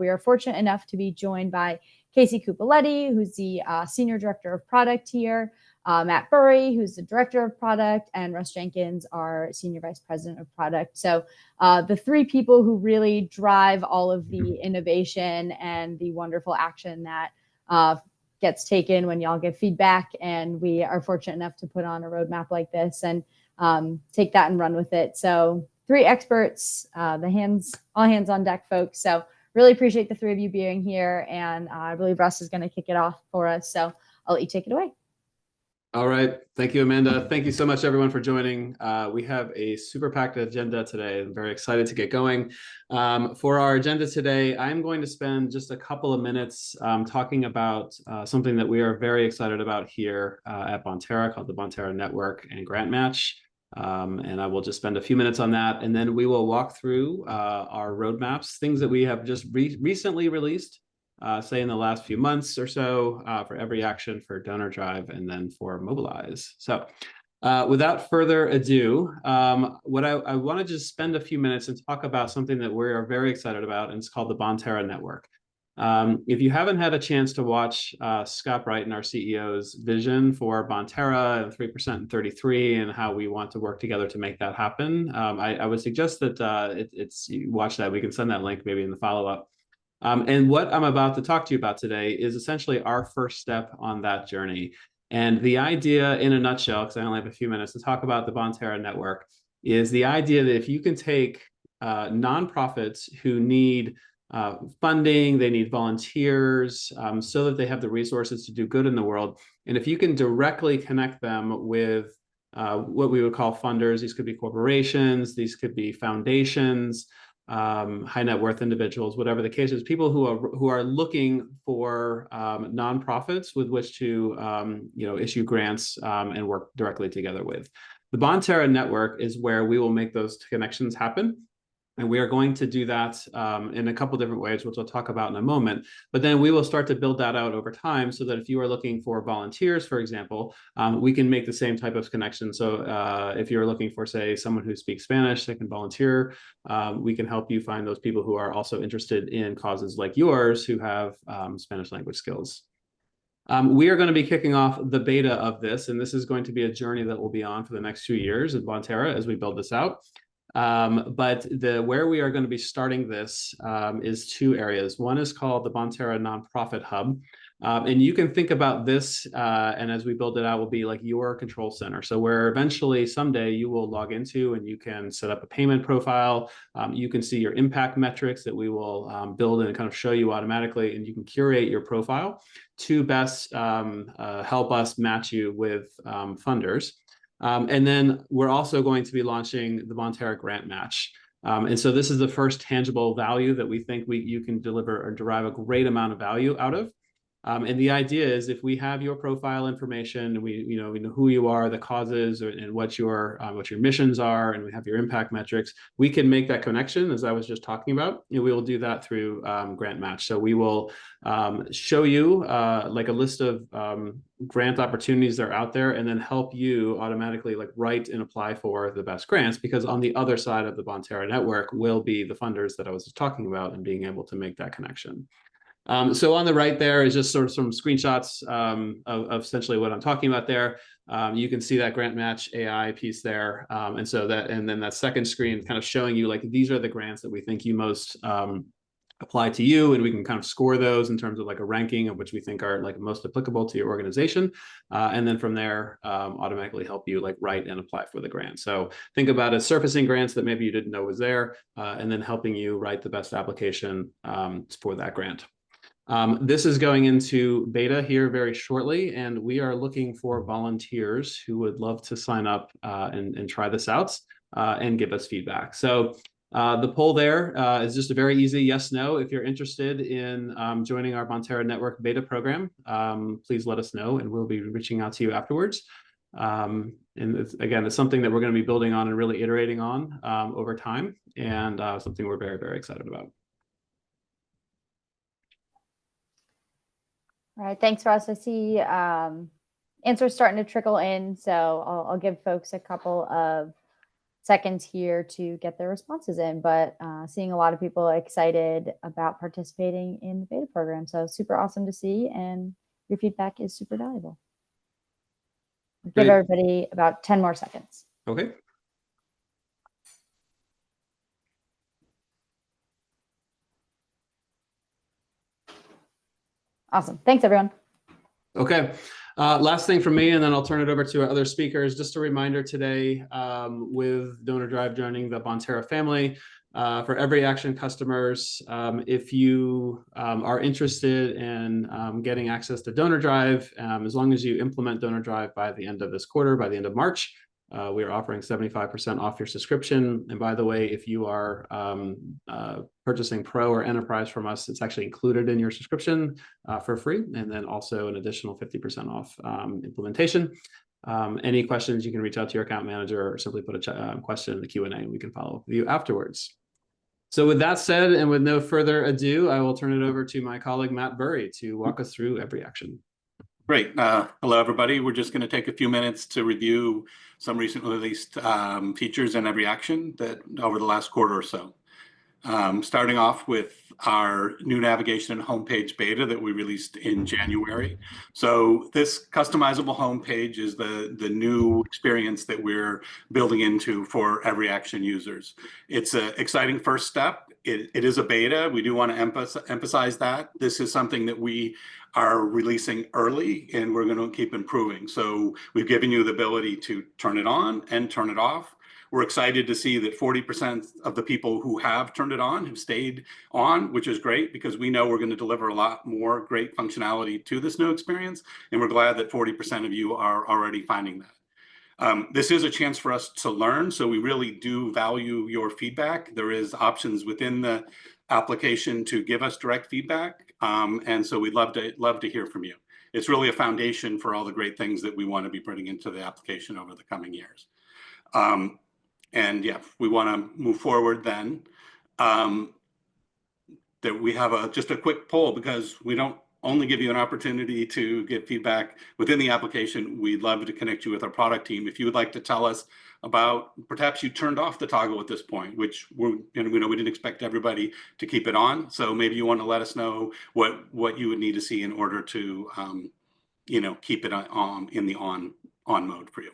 We are fortunate enough to be joined by Casey Cupoletti, who's the Senior Director of Product here, Matt Burry, who's the Director of Product, and Russ Jenkins, our Senior Vice President of Product. So the three people who really drive all of the innovation and the wonderful action that gets taken when y'all give feedback. And we are fortunate enough to put on a roadmap like this and take that and run with it. So three experts, all hands on deck, folks. So really appreciate the three of you being here. And I believe Russ is going to kick it off for us. So I'll let you take it away. All right. Thank you, Amanda. Thank you so much, everyone, for joining. We have a super packed agenda today. I'm very excited to get going. For our agenda today, I'm going to spend just a couple of minutes talking about something that we are very excited about here at Bonterra called the Bonterra Network and Grant Match. And I will just spend a few minutes on that. And then we will walk through our roadmaps, things that we have just recently released. Say in the last few months or so for EveryAction, for DonorDrive, and then for Mobilize. So without further ado, what I want to just spend a few minutes and talk about something that we are very excited about, and it's called the Bonterra Network. If you haven't had a chance to watch Scott Brighton, our CEO's vision for Bonterra and 3% and 33 and how we want to work together to make that happen, I would suggest that you watch that. We can send that link maybe in the follow-up. And what I'm about to talk to you about today is essentially our first step on that journey. And the idea in a nutshell, because I only have a few minutes to talk about the Bonterra Network, is the idea that if you can take nonprofits who need funding, they need volunteers so that they have the resources to do good in the world. And if you can directly connect them with what we would call funders, these could be corporations, these could be foundations, high net worth individuals, whatever the case is, people who are looking for nonprofits with which to issue grants and work directly together with. The Bonterra Network is where we will make those connections happen. And we are going to do that in a couple different ways, which I'll talk about in a moment. But then we will start to build that out over time so that if you are looking for volunteers, for example, we can make the same type of connection. So if you're looking for, say, someone who speaks Spanish that can volunteer, we can help you find those people who are also interested in causes like yours who have Spanish language skills. We are going to be kicking off the beta of this, and this is going to be a journey that we'll be on for the next few years at Bonterra as we build this out. But where we are going to be starting this is two areas. One is called the Bonterra Nonprofit Hub. And you can think about this, and as we build it out, will be like your control center. So where eventually someday you will log into and you can set up a payment profile. You can see your impact metrics that we will build and kind of show you automatically, and you can curate your profile to best help us match you with funders. And then we're also going to be launching the Bonterra Grant Match. And so this is the first tangible value that we think you can deliver or derive a great amount of value out of. And the idea is if we have your profile information, and we know who you are, the causes, and what your missions are, and we have your impact metrics, we can make that connection, as I was just talking about, and we will do that through Grant Match. So we will show you like a list of grant opportunities that are out there, and then help you automatically like write and apply for the best grants, because on the other side of the Bonterra Network will be the funders that I was just talking about and being able to make that connection. So on the right there is just sort of some screenshots of essentially what I'm talking about there. You can see that Grant Match AI piece there. And then that second screen kind of showing you like, these are the grants that we think you most apply to you, and we can kind of score those in terms of like a ranking of which we think are like most applicable to your organization. And then from there, automatically help you like write and apply for the grant. So think about it as surfacing grants that maybe you didn't know was there, and then helping you write the best application for that grant. This is going into beta here very shortly, and we are looking for volunteers who would love to sign up and try this out and give us feedback. So the poll there is just a very easy yes, no. If you're interested in joining our Bonterra Network beta program, please let us know, and we'll be reaching out to you afterwards. And it's something that we're going to be building on and really iterating on over time, and something we're very, very excited about. All right, thanks, Russ. I see answers starting to trickle in, so I'll give folks a couple of seconds here to get their responses in, but seeing a lot of people excited about participating in the beta program. So super awesome to see, and your feedback is super valuable. Give everybody about 10 more seconds. Okay. Awesome. Thanks, everyone. Okay. Last thing from me, and then I'll turn it over to our other speakers. Just a reminder today, with DonorDrive joining the Bonterra family, for EveryAction customers, if you are interested in getting access to DonorDrive, as long as you implement DonorDrive by the end of this quarter, by the end of March, we are offering 75% off your subscription. And by the way, if you are purchasing Pro or Enterprise from us, it's actually included in your subscription for free. And then also an additional 50% off implementation. Any questions, you can reach out to your account manager or simply put a question in the Q&A and we can follow up with you afterwards. So with that said, and with no further ado, I will turn it over to my colleague, Matt Burry, to walk us through EveryAction. Great. Hello, everybody. We're just going to take a few minutes to review some recently released features in EveryAction that over the last quarter or so. Starting off with our new navigation and homepage beta that we released in January. So this customizable homepage is the new experience that we're building into for EveryAction users. It's an exciting first step. It is a beta. We do want to emphasize that. This is something that we are releasing early and we're going to keep improving. So we've given you the ability to turn it on and turn it off. We're excited to see that 40% of the people who have turned it on have stayed on, which is great because we know we're going to deliver a lot more great functionality to this new experience. And we're glad that 40% of you are already finding that. This is a chance for us to learn, so we really do value your feedback. There is options within the application to give us direct feedback, and so we'd love to hear from you. It's really a foundation for all the great things that we want to be putting into the application over the coming years. And yeah, we want to move forward then. That we have just a quick poll because we don't only give you an opportunity to get feedback within the application. We'd love to connect you with our product team. If you would like to tell us about, perhaps you turned off the toggle at this point, which we didn't expect everybody to keep it on. So maybe you want to let us know what you would need to see in order to, keep it on in the on mode for you.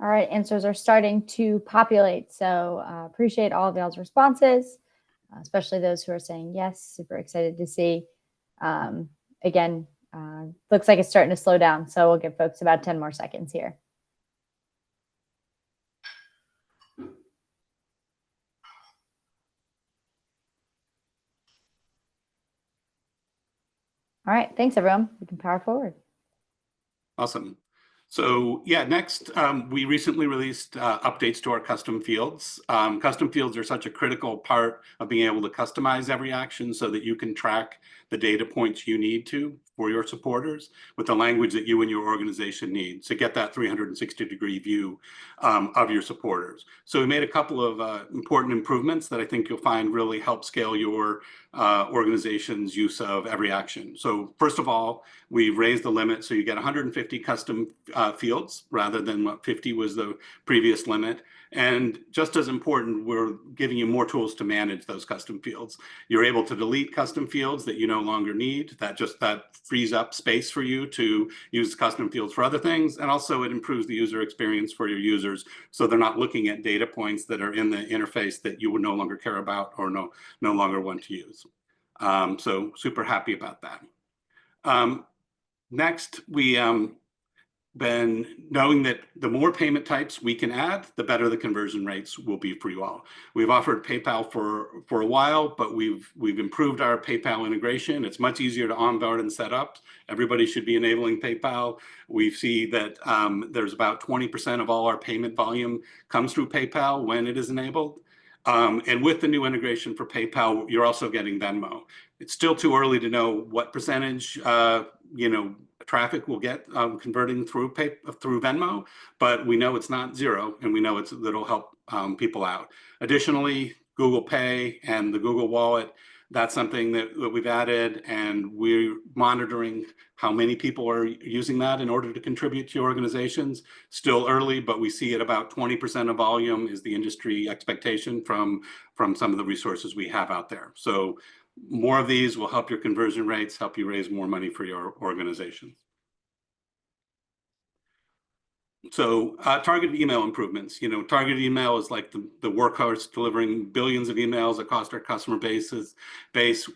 All right, answers are starting to populate. So appreciate all of y'all's responses, especially those who are saying yes, super excited to see. Again, looks like it's starting to slow down. So we'll give folks about 10 more seconds here. All right, thanks everyone. We can power forward. Awesome. So yeah, next, we recently released updates to our custom fields. Custom fields are such a critical part of being able to customize EveryAction so that you can track the data points you need to for your supporters with the language that you and your organization need to get that 360-degree view of your supporters. So we made a couple of important improvements that I think you'll find really help scale your organization's use of EveryAction. So first of all, we raised the limit so you get 150 custom fields rather than what 50 was the previous limit. And just as important, we're giving you more tools to manage those custom fields. You're able to delete custom fields that you no longer need. That frees up space for you to use custom fields for other things. And also it improves the user experience for your users so they're not looking at data points that are in the interface that you would no longer care about or no longer want to use. So super happy about that. Next, we been knowing that the more payment types we can add, the better the conversion rates will be for you all. We've offered PayPal for a while, but we've improved our PayPal integration. It's much easier to onboard and set up. Everybody should be enabling PayPal. We see that there's about 20% of all our payment volume comes through PayPal when it is enabled. And with the new integration for PayPal, you're also getting Venmo. It's still too early to know what percentage, traffic will get converting through Venmo, but we know it's not zero, and we know that'll help people out. Additionally, Google Pay and the Google Wallet That's something that we've added, and we're monitoring how many people are using that in order to contribute to your organizations. Still early, but we see at about 20% of volume is the industry expectation from some of the resources we have out there. So more of these will help your conversion rates, help you raise more money for your organization. So targeted email improvements. Targeted email is like the workhorse delivering billions of emails across our customer base.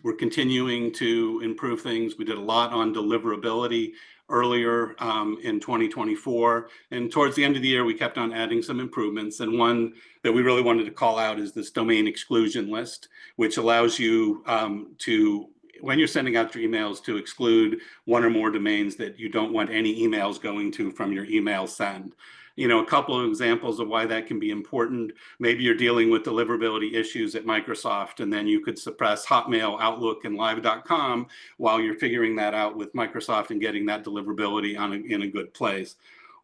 We're continuing to improve things. We did a lot on deliverability earlier in 2024. And towards the end of the year, we kept on adding some improvements. And one that we really wanted to call out is this domain exclusion list, which allows you to, when you're sending out your emails, to exclude one or more domains that you don't want any emails going to from your email send. A couple of examples of why that can be important. Maybe you're dealing with deliverability issues at Microsoft, and then you could suppress Hotmail, Outlook, and Live.com while you're figuring that out with Microsoft and getting that deliverability in a good place.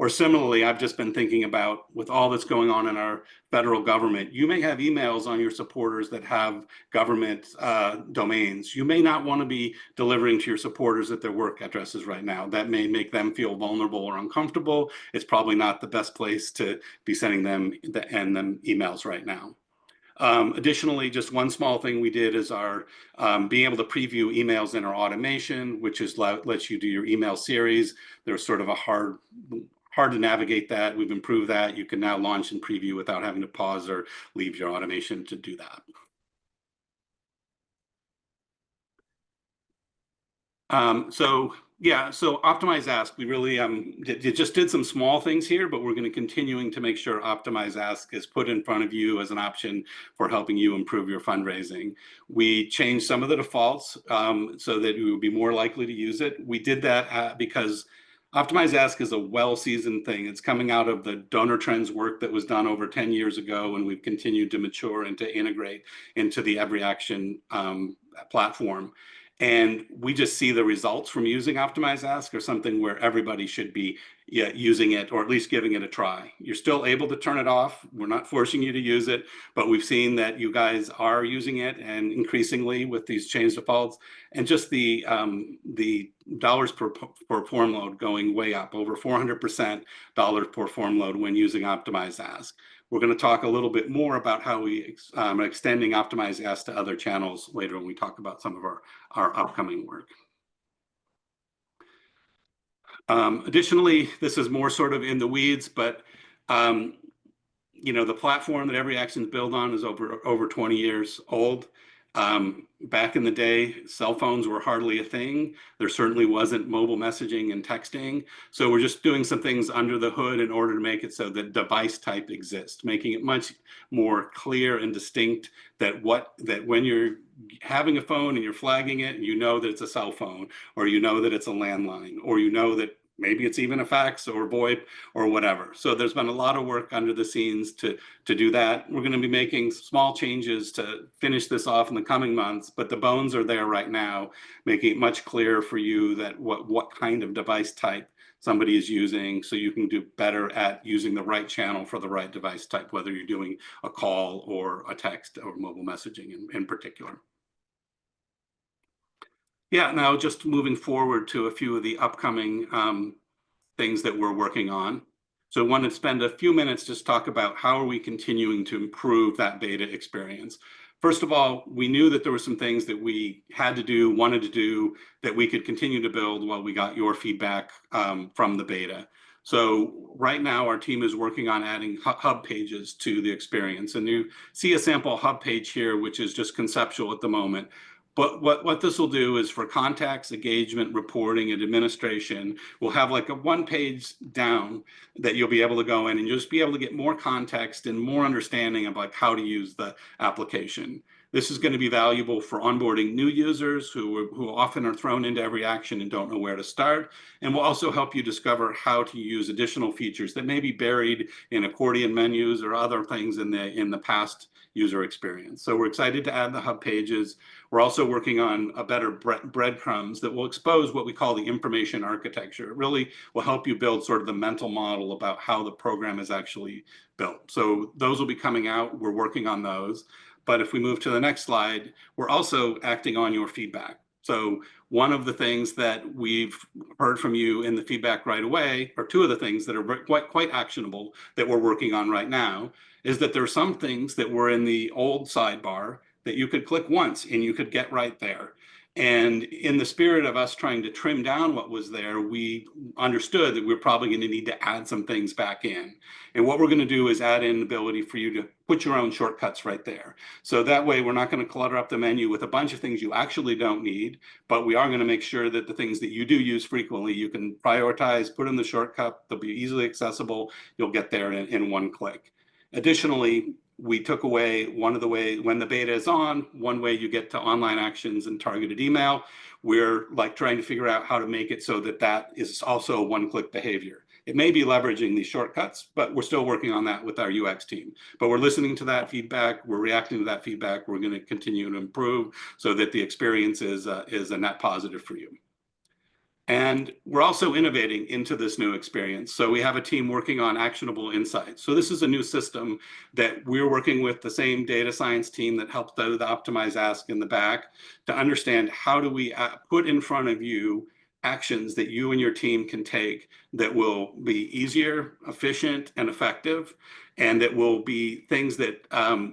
Or similarly, I've just been thinking about, with all that's going on in our federal government, you may have emails on your supporters that have government domains. You may not want to be delivering to your supporters at their work addresses right now. That may make them feel vulnerable or uncomfortable. It's probably not the best place to be sending them emails right now. Additionally, just one small thing we did is our being able to preview emails in our automation, which lets you do your email series. There's sort of a hard to navigate that. We've improved that. You can now launch and preview without having to pause or leave your automation to do that. So Optimize Ask, we really just did some small things here, but we're going to continuing to make sure Optimize Ask is put in front of you as an option for helping you improve your fundraising. We changed some of the defaults so that you would be more likely to use it. We did that because Optimize Ask is a well-seasoned thing. It's coming out of the donor trends work that was done over 10 years ago, and we've continued to mature and to integrate into the EveryAction platform. And we just see the results from using Optimize Ask are something where everybody should be using it, or at least giving it a try. You're still able to turn it off. We're not forcing you to use it, but we've seen that you guys are using it, and increasingly with these change defaults, and just the dollars per form load going way up, over 400% dollars per form load when using Optimize Ask. We're going to talk a little bit more about how we are extending Optimize Ask to other channels later when we talk about some of our upcoming work. Additionally, this is more sort of in the weeds, but the platform that EveryAction is built on is over 20 years old. Back in the day, cell phones were hardly a thing. There certainly wasn't mobile messaging and texting. So we're just doing some things under the hood in order to make it so that device type exists, making it much more clear and distinct that when you're having a phone and you're flagging it, and you know that it's a cell phone, or you know that it's a landline, or you know that maybe it's even a fax or VoIP or whatever. So there's been a lot of work under the scenes to do that. We're going to be making small changes to finish this off in the coming months, but the bones are there right now, making it much clearer for you that what kind of device type somebody is using, so you can do better at using the right channel for the right device type, whether you're doing a call or a text or mobile messaging in particular. Yeah, now just moving forward to a few of the upcoming things that we're working on. So I want to spend a few minutes just talk about how are we continuing to improve that beta experience. First of all, we knew that there were some things that we had to do, wanted to do, that we could continue to build while we got your feedback from the beta. So right now, our team is working on adding hub pages to the experience. And you see a sample hub page here, which is just conceptual at the moment. But what this will do is for contacts, engagement, reporting, and administration, we'll have like a one page down that you'll be able to go in and you'll just be able to get more context and more understanding of like how to use the application. This is going to be valuable for onboarding new users who often are thrown into EveryAction and don't know where to start. And will also help you discover how to use additional features that may be buried in accordion menus or other things in the past user experience. So we're excited to add the hub pages. We're also working on a better breadcrumbs that will expose what we call the information architecture. It really will help you build sort of the mental model about how the program is actually built. So those will be coming out. We're working on those. But if we move to the next slide, we're also acting on your feedback. So one of the things that we've heard from you in the feedback right away, or two of the things that are quite actionable that we're working on right now, is that there are some things that were in the old sidebar that you could click once and you could get right there. And in the spirit of us trying to trim down what was there, we understood that we're probably going to need to add some things back in. And what we're going to do is add in the ability for you to put your own shortcuts right there. So that way we're not going to clutter up the menu with a bunch of things you actually don't need, but we are going to make sure that the things that you do use frequently, you can prioritize, put in the shortcut, they'll be easily accessible, you'll get there in one click. Additionally, we took away one of the way when the beta is on, one way you get to online actions and targeted email. We're like trying to figure out how to make it so that that is also a one-click behavior. It may be leveraging these shortcuts, but we're still working on that with our UX team. But we're listening to that feedback, we're reacting to that feedback, we're going to continue to improve so that the experience is a net positive for you. And we're also innovating into this new experience. So we have a team working on actionable insights. So this is a new system that we're working with the same data science team that helped do the Optimize Ask in the back to understand how do we put in front of you actions that you and your team can take that will be easier, efficient, and effective, and that will be things that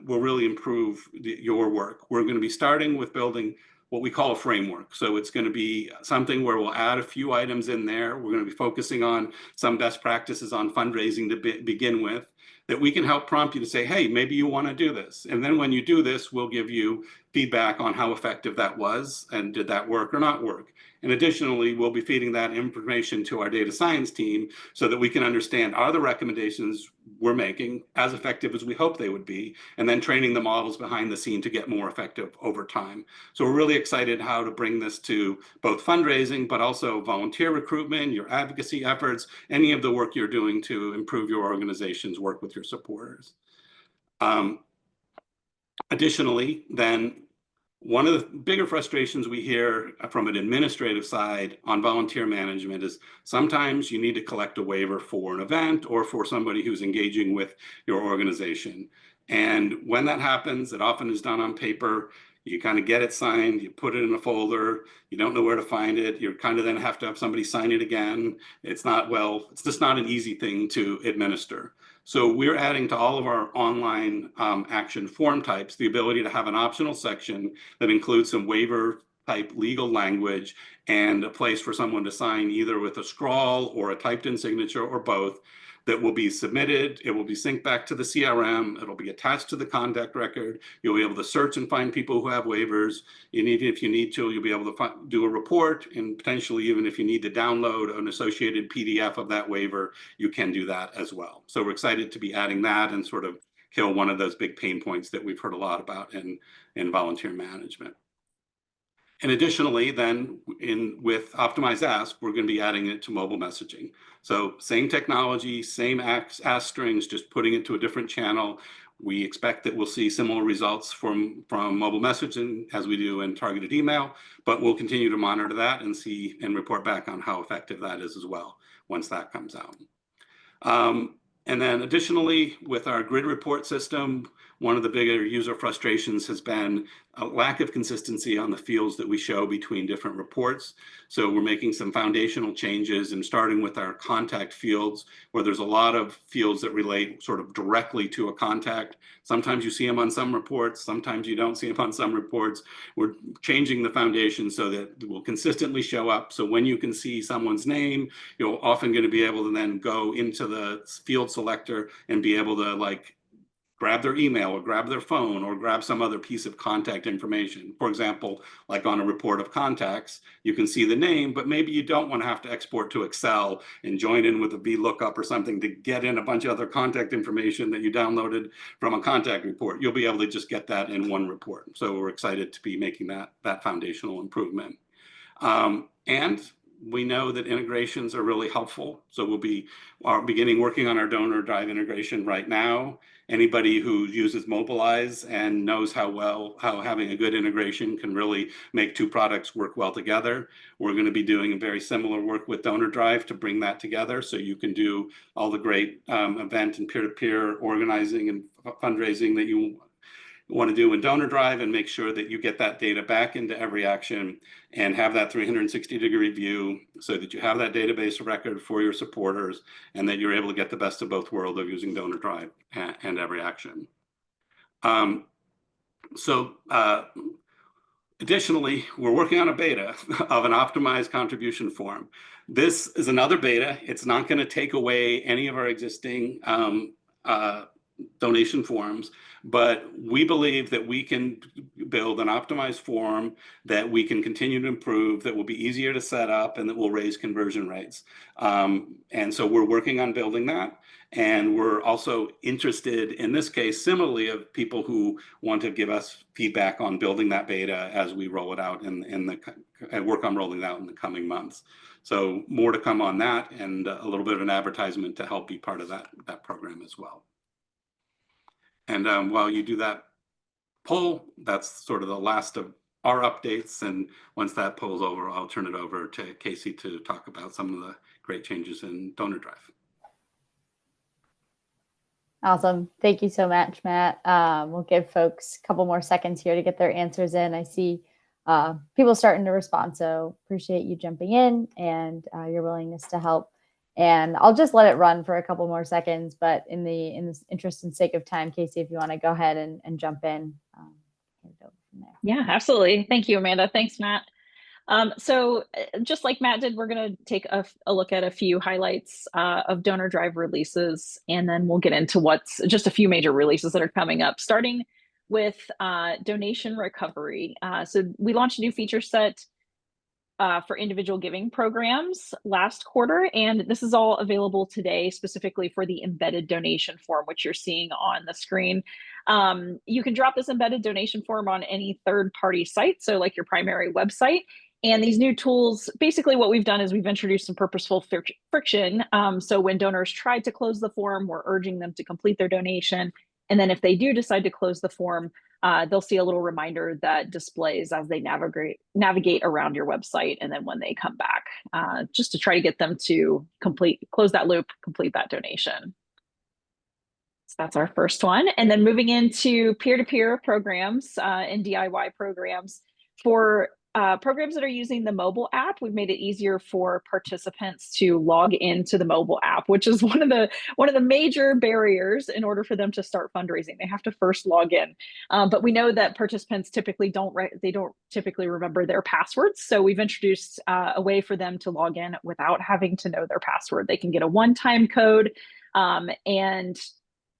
will really improve your work. We're going to be starting with building what we call a framework. So it's going to be something where we'll add a few items in there. We're going to be focusing on some best practices on fundraising to begin with, that we can help prompt you to say, hey, maybe you want to do this. And then when you do this, we'll give you feedback on how effective that was and did that work or not work. And additionally, we'll be feeding that information to our data science team so that we can understand, are the recommendations we're making as effective as we hope they would be, and then training the models behind the scene to get more effective over time. So we're really excited how to bring this to both fundraising, but also volunteer recruitment, your advocacy efforts, any of the work you're doing to improve your organization's work with your supporters. Additionally, then, one of the bigger frustrations we hear from an administrative side on volunteer management is sometimes you need to collect a waiver for an event or for somebody who's engaging with your organization. And when that happens, it often is done on paper. You kind of get it signed, you put it in a folder, you don't know where to find it. You kind of then have to have somebody sign it again. It's just not an easy thing to administer. So we're adding to all of our online action form types the ability to have an optional section that includes some waiver type legal language and a place for someone to sign either with a scrawl or a typed in signature or both, that will be submitted. It will be synced back to the CRM. It'll be attached to the contact record. You'll be able to search and find people who have waivers. And even if you need to, you'll be able to do a report, and potentially even if you need to download an associated PDF of that waiver, you can do that as well. So we're excited to be adding that and sort of kill one of those big pain points that we've heard a lot about in volunteer management. And additionally, then with Optimize Ask, we're going to be adding it to mobile messaging. So same technology, same ask strings, just putting it to a different channel. We expect that we'll see similar results from mobile messaging as we do in targeted email, but we'll continue to monitor that and see and report back on how effective that is as well once that comes out. And then additionally, with our grid report system, one of the bigger user frustrations has been a lack of consistency on the fields that we show between different reports. So we're making some foundational changes and starting with our contact fields, where there's a lot of fields that relate sort of directly to a contact. Sometimes you see them on some reports, sometimes you don't see them on some reports. We're changing the foundation so that it will consistently show up. So when you can see someone's name, you're often going to be able to then go into the field selector and be able to like grab their email or grab their phone or grab some other piece of contact information. For example, like on a report of contacts, you can see the name, but maybe you don't want to have to export to Excel and join in with a VLOOKUP or something to get in a bunch of other contact information that you downloaded from a contact report. You'll be able to just get that in one report. So we're excited to be making that foundational improvement. And we know that integrations are really helpful. So we'll be beginning working on our DonorDrive integration right now. Anybody who uses Mobilize and knows how having a good integration can really make two products work well together. We're going to be doing very similar work with DonorDrive to bring that together so you can do all the great event and peer-to-peer organizing and fundraising that you want to do in DonorDrive and make sure that you get that data back into EveryAction and have that 360-degree view so that you have that database record for your supporters and that you're able to get the best of both worlds of using DonorDrive and EveryAction. Additionally, we're working on a beta of an optimized contribution form. This is another beta. It's not going to take away any of our existing donation forms, but we believe that we can build an optimized form that we can continue to improve, that will be easier to set up, and that will raise conversion rates. And so we're working on building that. And we're also interested, in this case, similarly, of people who want to give us feedback on building that beta as we roll it out and work on rolling it out in the coming months. So more to come on that, and a little bit of an advertisement to help be part of that program as well. And while you do that poll, that's sort of the last of our updates. And once that poll's over, I'll turn it over to Casey to talk about some of the great changes in DonorDrive. Awesome. Thank you so much, Matt. We'll give folks a couple more seconds here to get their answers in. I see people starting to respond, so appreciate you jumping in and your willingness to help. And I'll just let it run for a couple more seconds, but in the interest and sake of time, Casey, if you want to go ahead and jump in. Yeah, absolutely. Thank you, Amanda. Thanks, Matt. So just like Matt did, we're going to take a look at a few highlights of DonorDrive releases, and then we'll get into what's just a few major releases that are coming up, starting with donation recovery. So we launched a new feature set for individual giving programs last quarter, and this is all available today specifically for the embedded donation form, which you're seeing on the screen. You can drop this embedded donation form on any third-party site, so like your primary website. And these new tools, basically what we've done is we've introduced some purposeful friction. So when donors try to close the form, we're urging them to complete their donation. And then if they do decide to close the form, they'll see a little reminder that displays as they navigate around your website, and then when they come back, just to try to get them to close that loop, complete that donation. So that's our first one. And then moving into peer-to-peer programs and DIY programs. For programs that are using the mobile app, we've made it easier for participants to log into the mobile app, which is one of the major barriers in order for them to start fundraising. They have to first log in, but we know that participants typically don't typically remember their passwords. So we've introduced a way for them to log in without having to know their password. They can get a one-time code, and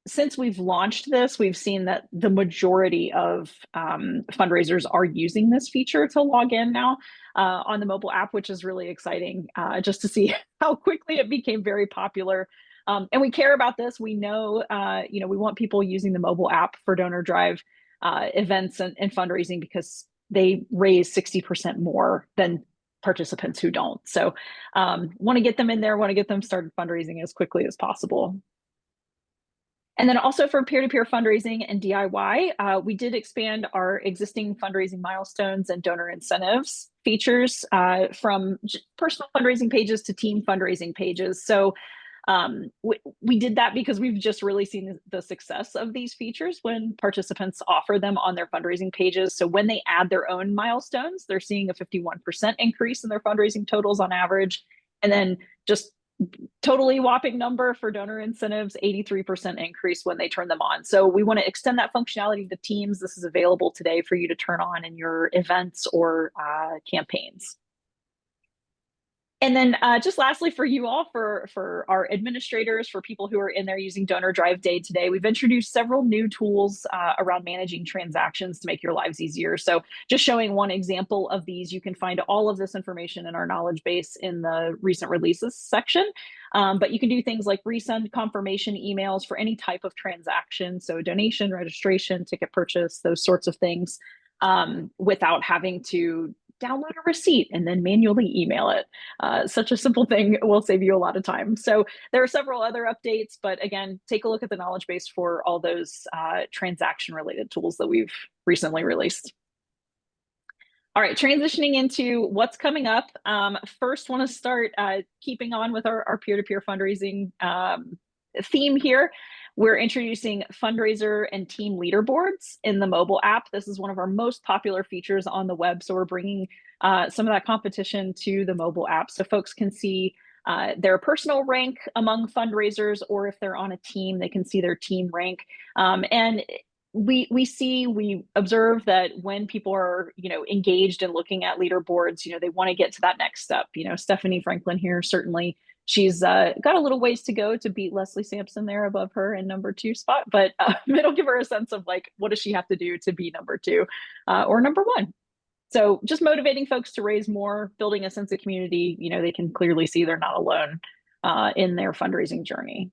since we've launched this, we've seen that the majority of fundraisers are using this feature to log in now on the mobile app, which is really exciting just to see how quickly it became very popular. And we care about this. We know, we want people using the mobile app for DonorDrive events and fundraising because they raise 60% more than participants who don't. So want to get them in there, want to get them started fundraising as quickly as possible. And then also for peer-to-peer fundraising and DIY, we did expand our existing fundraising milestones and donor incentives features from personal fundraising pages to team fundraising pages. So we did that because we've just really seen the success of these features when participants offer them on their fundraising pages. So when they add their own milestones, they're seeing a 51% increase in their fundraising totals on average. And then just totally whopping number for donor incentives, 83% increase when they turn them on. So we want to extend that functionality to teams. This is available today for you to turn on in your events or campaigns. And then just lastly, for you all, for our administrators, for people who are in there using DonorDrive day to day, we've introduced several new tools around managing transactions to make your lives easier. So just showing one example of these, you can find all of this information in our knowledge base in the recent releases section. But you can do things like resend confirmation emails for any type of transaction. So donation, registration, ticket purchase, those sorts of things without having to download a receipt and then manually email it. Such a simple thing will save you a lot of time. So there are several other updates, but again, take a look at the knowledge base for all those transaction related tools that we've recently released. All right, transitioning into what's coming up. First, want to start keeping on with our peer-to-peer fundraising theme here. We're introducing fundraiser and team leaderboards in the mobile app. This is one of our most popular features on the web. So we're bringing some of that competition to the mobile app so folks can see their personal rank among fundraisers, or if they're on a team, they can see their team rank. And we observe that when people are, engaged in looking at leaderboards, they want to get to that next step. Stephanie Franklin here, certainly she's got a little ways to go to beat Leslie Sampson there above her in number 2 spot, but it'll give her a sense of like, what does she have to do to be number 2 or number 1? So just motivating folks to raise more, building a sense of community. They can clearly see they're not alone in their fundraising journey.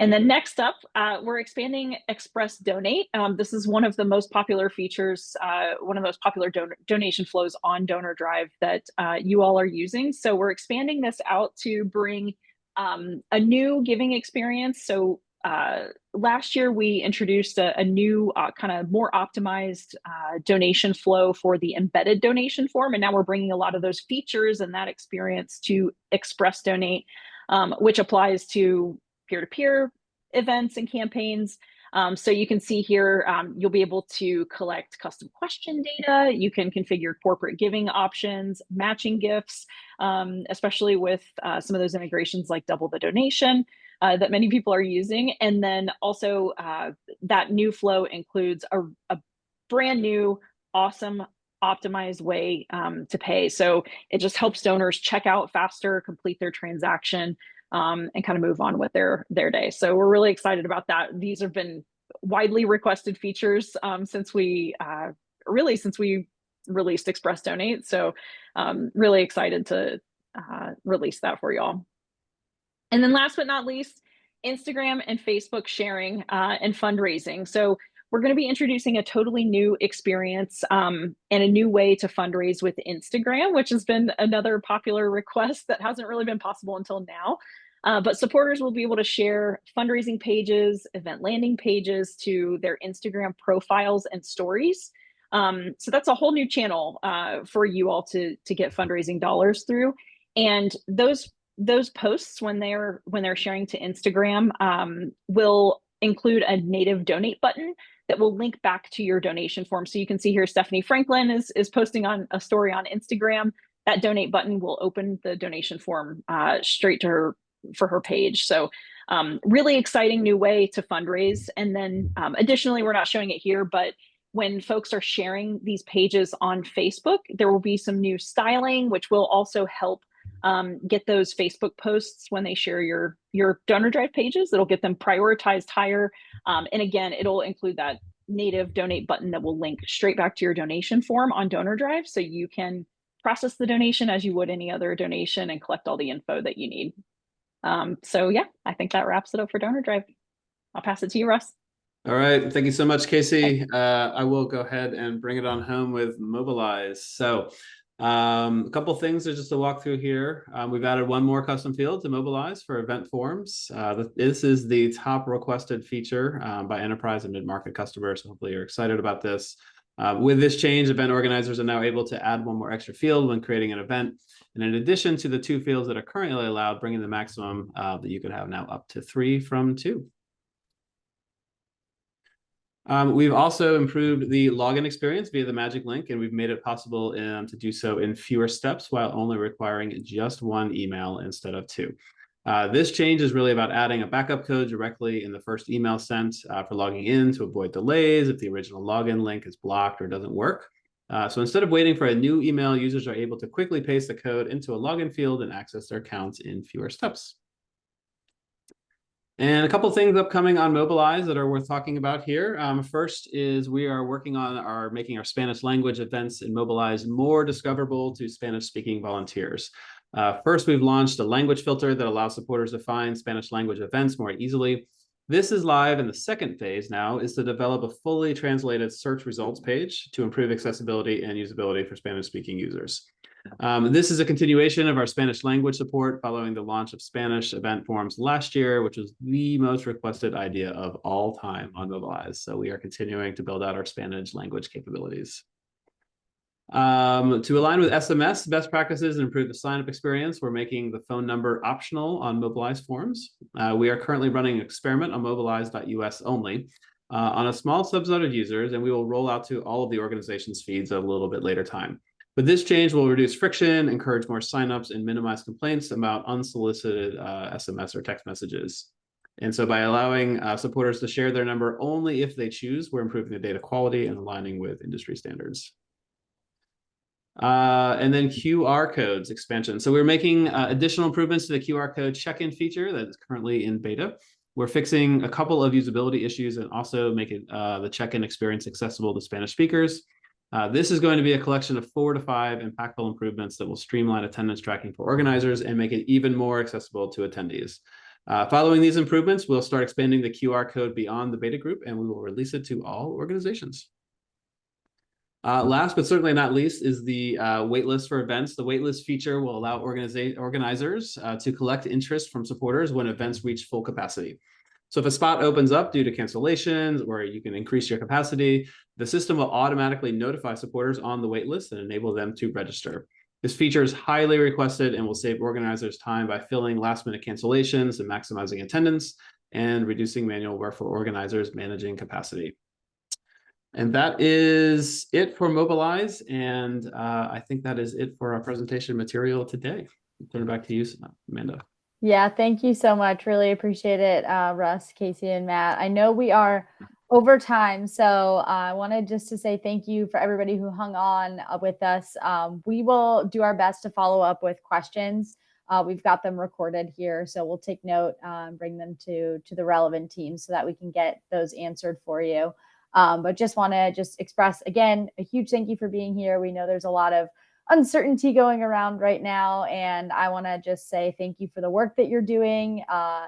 And then next up, we're expanding Express Donate. This is one of the most popular features, one of the most popular donation flows on DonorDrive that you all are using. So we're expanding this out to bring a new giving experience. So last year, we introduced a new kind of more optimized donation flow for the embedded donation form. And now we're bringing a lot of those features and that experience to Express Donate, which applies to peer-to-peer events and campaigns. So you can see here, you'll be able to collect custom question data. You can configure corporate giving options, matching gifts, especially with some of those integrations like Double the Donation that many people are using. And then also that new flow includes a brand new, awesome, optimized way to pay. So it just helps donors check out faster, complete their transaction, and kind of move on with their day. So we're really excited about that. These have been widely requested features since we released Express Donate. So really excited to release that for y'all. And then last but not least, Instagram and Facebook sharing and fundraising. So we're going to be introducing a totally new experience and a new way to fundraise with Instagram, which has been another popular request that hasn't really been possible until now. But supporters will be able to share fundraising pages, event landing pages to their Instagram profiles and stories. So that's a whole new channel for you all to get fundraising dollars through. And those posts, when they're sharing to Instagram, will include a native donate button that will link back to your donation form. So you can see here, Stephanie Franklin is posting on a story on Instagram. That donate button will open the donation form straight to her for her page. So really exciting new way to fundraise. And then additionally, we're not showing it here, but when folks are sharing these pages on Facebook, there will be some new styling, which will also help get those Facebook posts when they share your DonorDrive pages. It'll get them prioritized higher. And again, it'll include that native donate button that will link straight back to your donation form on DonorDrive. So you can process the donation as you would any other donation and collect all the info that you need. So yeah, I think that wraps it up for DonorDrive. I'll pass it to you, Russ. All right. Thank you so much, Casey. I will go ahead and bring it on home with Mobilize. So a couple of things just to walk through here. We've added one more custom field to Mobilize for event forms. This is the top requested feature by enterprise and mid-market customers. So hopefully you're excited about this. With this change, event organizers are now able to add one more extra field when creating an event. And in addition to the 2 fields that are currently allowed, bringing the maximum that you could have now up to 3 from 2. We've also improved the login experience via the magic link, and we've made it possible to do so in fewer steps while only requiring just 1 email instead of 2. This change is really about adding a backup code directly in the first email sent for logging in to avoid delays if the original login link is blocked or doesn't work. So instead of waiting for a new email, users are able to quickly paste the code into a login field and access their accounts in fewer steps. And a couple of things upcoming on Mobilize that are worth talking about here. First is we are working on making our Spanish language events in Mobilize more discoverable to Spanish-speaking volunteers. First, we've launched a language filter that allows supporters to find Spanish language events more easily. This is live, and the second phase now is to develop a fully translated search results page to improve accessibility and usability for Spanish-speaking users. This is a continuation of our Spanish language support following the launch of Spanish event forms last year, which was the most requested idea of all time on Mobilize. So we are continuing to build out our Spanish language capabilities. To align with SMS best practices and improve the sign-up experience, we're making the phone number optional on Mobilize forms. We are currently running an experiment on mobilize.us only on a small subset of users, and we will roll out to all of the organization's feeds at a little bit later time. But this change will reduce friction, encourage more signups, and minimize complaints about unsolicited SMS or text messages. And so by allowing supporters to share their number only if they choose, we're improving the data quality and aligning with industry standards. And then QR codes expansion. So we're making additional improvements to the QR code check-in feature that is currently in beta. We're fixing a couple of usability issues and also making the check-in experience accessible to Spanish speakers. This is going to be a collection of 4 to 5 impactful improvements that will streamline attendance tracking for organizers and make it even more accessible to attendees. Following these improvements, we'll start expanding the QR code beyond the beta group, and we will release it to all organizations. Last but certainly not least is the waitlist for events. The waitlist feature will allow organizers to collect interest from supporters when events reach full capacity. So if a spot opens up due to cancellations or you can increase your capacity, the system will automatically notify supporters on the waitlist and enable them to register. This feature is highly requested and will save organizers time by filling last-minute cancellations and maximizing attendance and reducing manual work for organizers managing capacity. And that is it for Mobilize. And I think that is it for our presentation material today. I'll turn it back to you, Amanda. Yeah, thank you so much. Really appreciate it, Russ, Casey, and Matt. I know we are over time, so I wanted just to say thank you for everybody who hung on with us. We will do our best to follow up with questions. We've got them recorded here, so we'll take note, bring them to the relevant team so that we can get those answered for you. But just want to express, again, a huge thank you for being here. We know there's a lot of uncertainty going around right now, and I want to just say thank you for the work that you're doing.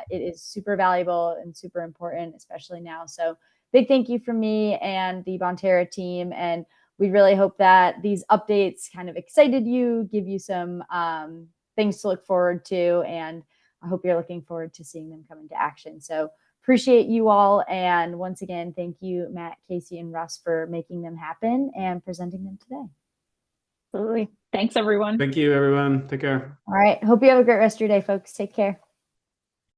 It is super valuable and super important, especially now. So big thank you from me and the Bonterra team, and we really hope that these updates kind of excited you, give you some things to look forward to, and I hope you're looking forward to seeing them come into action. So appreciate you all, and once again, thank you, Matt, Casey, and Russ, for making them happen and presenting them today. Absolutely. Thanks, everyone. Thank you, everyone. Take care. All right. Hope you have a great rest of your day, folks. Take care.